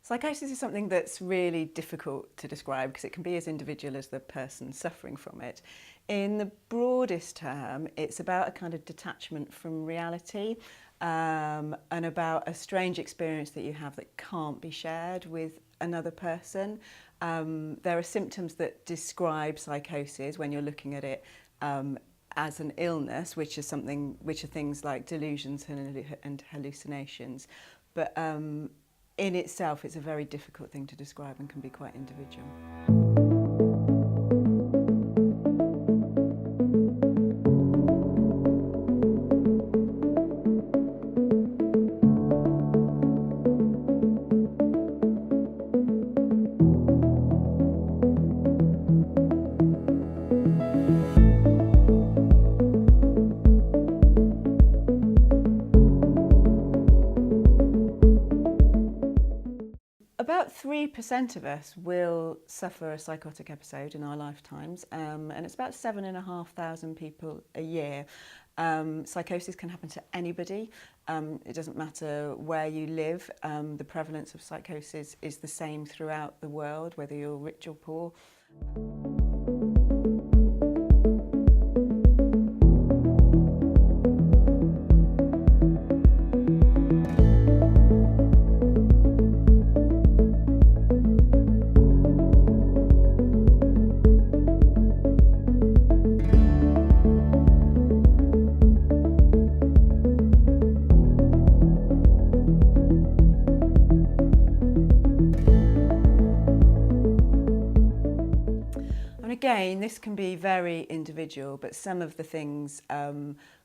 Psychosis is something that's really difficult to describe because it can be as individual as the person suffering from it. In the broadest term, it's about a kind of detachment from reality and about a strange experience that you have that can't be shared with another person. There are symptoms that describe psychosis when you're looking at it as an illness, which are things like delusions and hallucinations. But in itself, it's a very difficult thing to describe and can be quite individual. About 3% of us will suffer a psychotic episode in our lifetimes, and it's about 7,500 people a year. Psychosis can happen to anybody. It doesn't matter where you live. The prevalence of psychosis is the same throughout the world, whether you're rich or poor. Again, this can be very individual, but some of the things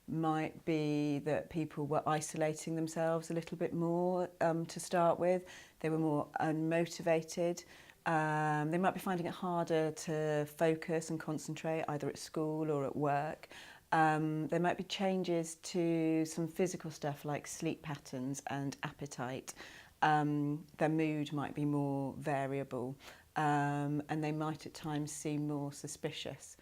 might be that people were isolating themselves a little bit more to start with. They were more unmotivated. They might be finding it harder to focus and concentrate either at school or at work. There might be changes to some physical stuff like sleep patterns and appetite. Their mood might be more variable. And they might at times seem more suspicious.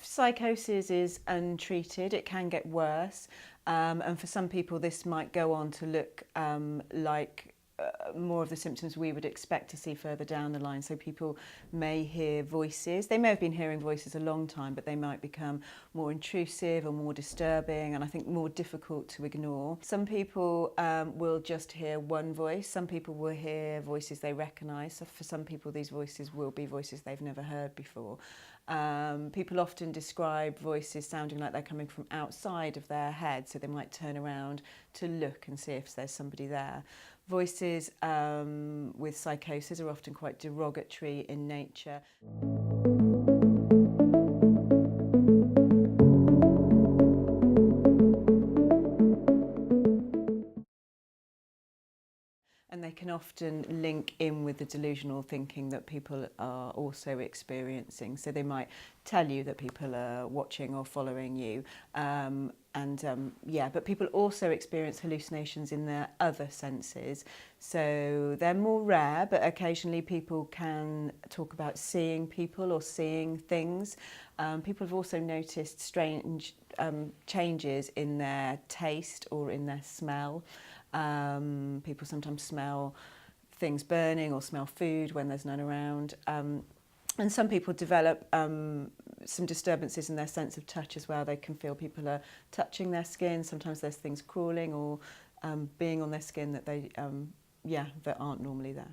Psychosis is untreated, it can get worse, and for some people this might go on to look like more of the symptoms we would expect to see further down the line. So people may hear voices. They may have been hearing voices a long time, but they might become more intrusive or more disturbing, and I think more difficult to ignore. Some people will just hear one voice. Some people will hear voices they recognise. So for some people these voices will be voices they've never heard before. People often describe voices sounding like they're coming from outside of their head, so they might turn around to look and see if there's somebody there. Voices with psychosis are often quite derogatory in nature. And they can often link in with the delusional thinking that people are also experiencing. So they might tell you that people are watching or following you. But people also experience hallucinations in their other senses. So they're more rare, but occasionally people can talk about seeing people or seeing things. People have also noticed strange changes in their taste or in their smell. People sometimes smell things burning or smell food when there's none around. And some people develop some disturbances in their sense of touch as well. They can feel people are touching their skin. Sometimes there's things crawling or being on their skin that they, that aren't normally there.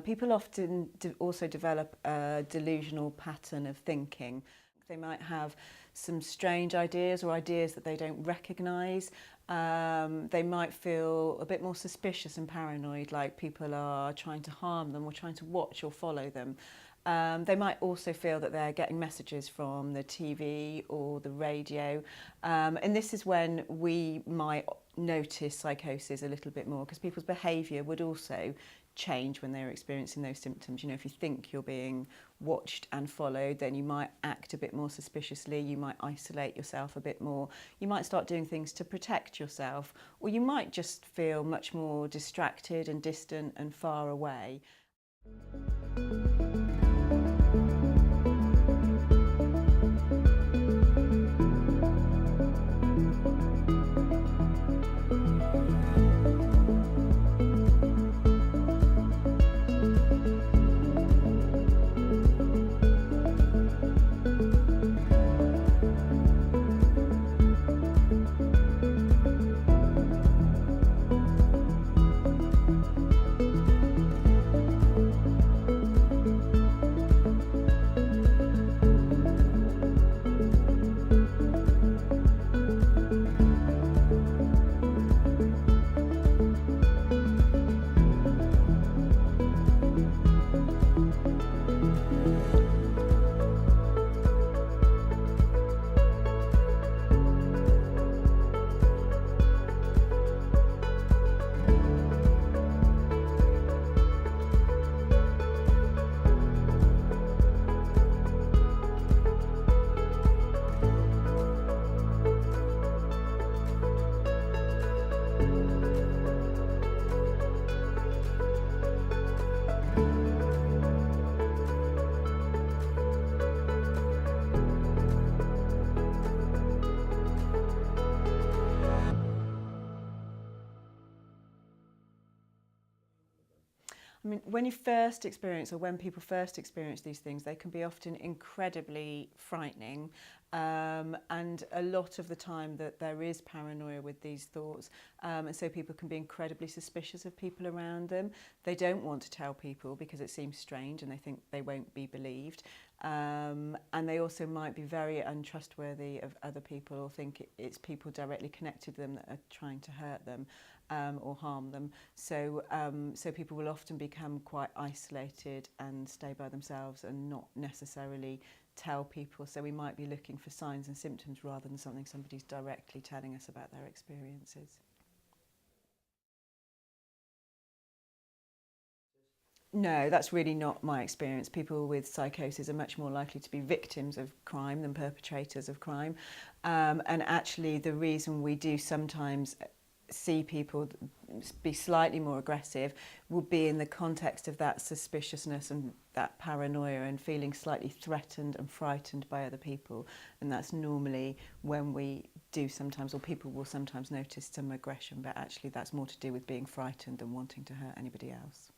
People often also develop a delusional pattern of thinking. They might have some strange ideas or ideas that they don't recognise. They might feel a bit more suspicious and paranoid, like people are trying to harm them or trying to watch or follow them. They might also feel that they're getting messages from the TV or the radio. And this is when we might notice psychosis a little bit more, because people's behaviour would also change when they're experiencing those symptoms. You know, if you think you're being watched and followed, then you might act a bit more suspiciously, you might isolate yourself a bit more, you might start doing things to protect yourself, or you might just feel much more distracted and distant and far away. I mean, when you first experience, or when people first experience these things, they can be often incredibly frightening. And a lot of the time that there is paranoia with these thoughts. And so people can be incredibly suspicious of people around them. They don't want to tell people because it seems strange and they think they won't be believed. And they also might be very untrustworthy of other people, or think it's people directly connected to them that are trying to hurt them or harm them. So people will often become quite isolated and stay by themselves and not necessarily tell people. So we might be looking for signs and symptoms rather than something somebody's directly telling us about their experiences. No, that's really not my experience. People with psychosis are much more likely to be victims of crime than perpetrators of crime. And actually the reason we do sometimes see people be slightly more aggressive would be in the context of that suspiciousness and that paranoia and feeling slightly threatened and frightened by other people. And that's normally when we do sometimes, or people will sometimes notice some aggression, but actually that's more to do with being frightened than wanting to hurt anybody else.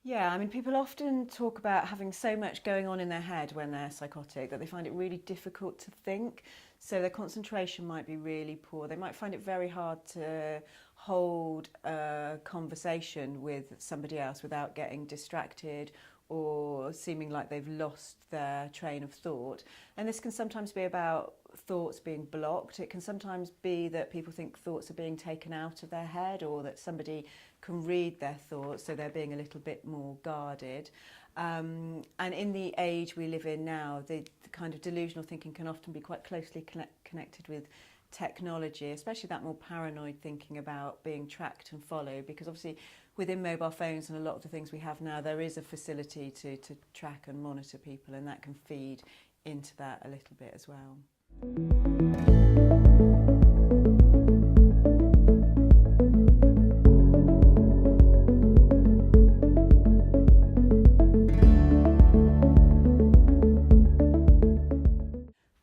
Yeah, I mean, people often talk about having so much going on in their head when they're psychotic that they find it really difficult to think. So their concentration might be really poor. They might find it very hard to hold a conversation with somebody else without getting distracted or seeming like they've lost their train of thought. And this can sometimes be about thoughts being blocked. It can sometimes be that people think thoughts are being taken out of their head, or that somebody can read their thoughts, so they're being a little bit more guarded. And in the age we live in now, the kind of delusional thinking can often be quite closely connected with technology, especially that more paranoid thinking about being tracked and followed, because obviously within mobile phones and a lot of the things we have now, there is a facility to track and monitor people, and that can feed into that a little bit as well.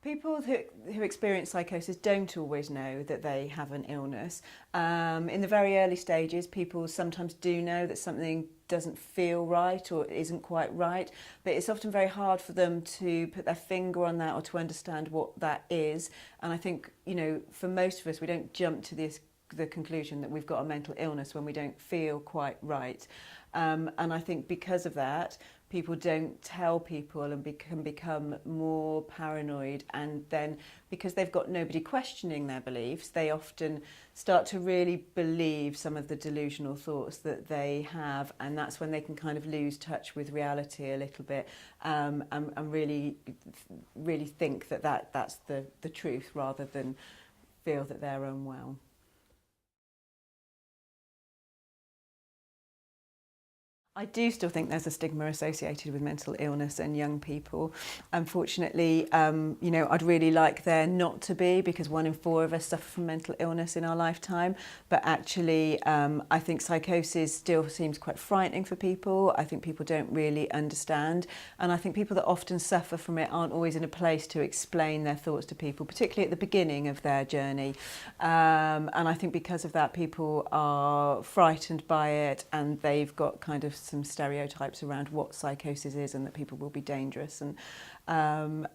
People who experience psychosis don't always know that they have an illness. In the very early stages, people sometimes do know that something doesn't feel right or isn't quite right, but it's often very hard for them to put their finger on that or to understand what that is. And I think, you know, for most of us, we don't jump to this the conclusion that we've got a mental illness when we don't feel quite right. And I think because of that, people don't tell people and can become more paranoid, and then because they've got nobody questioning their beliefs, they often start to really believe some of the delusional thoughts that they have, and that's when they can kind of lose touch with reality a little bit, and really think that that's the truth rather than feel that they're unwell. I do still think there's a stigma associated with mental illness and young people. Unfortunately, I'd really like there not to be, because 1 in 4 of us suffer from mental illness in our lifetime. But actually, I think psychosis still seems quite frightening for people. I think people don't really understand. And I think people that often suffer from it aren't always in a place to explain their thoughts to people, particularly at the beginning of their journey. And I think because of that, people are frightened by it, and they've got kind of some stereotypes around what psychosis is and that people will be dangerous, and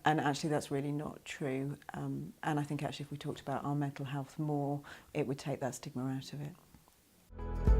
actually that's really not true, and I think actually if we talked about our mental health more, it would take that stigma out of it.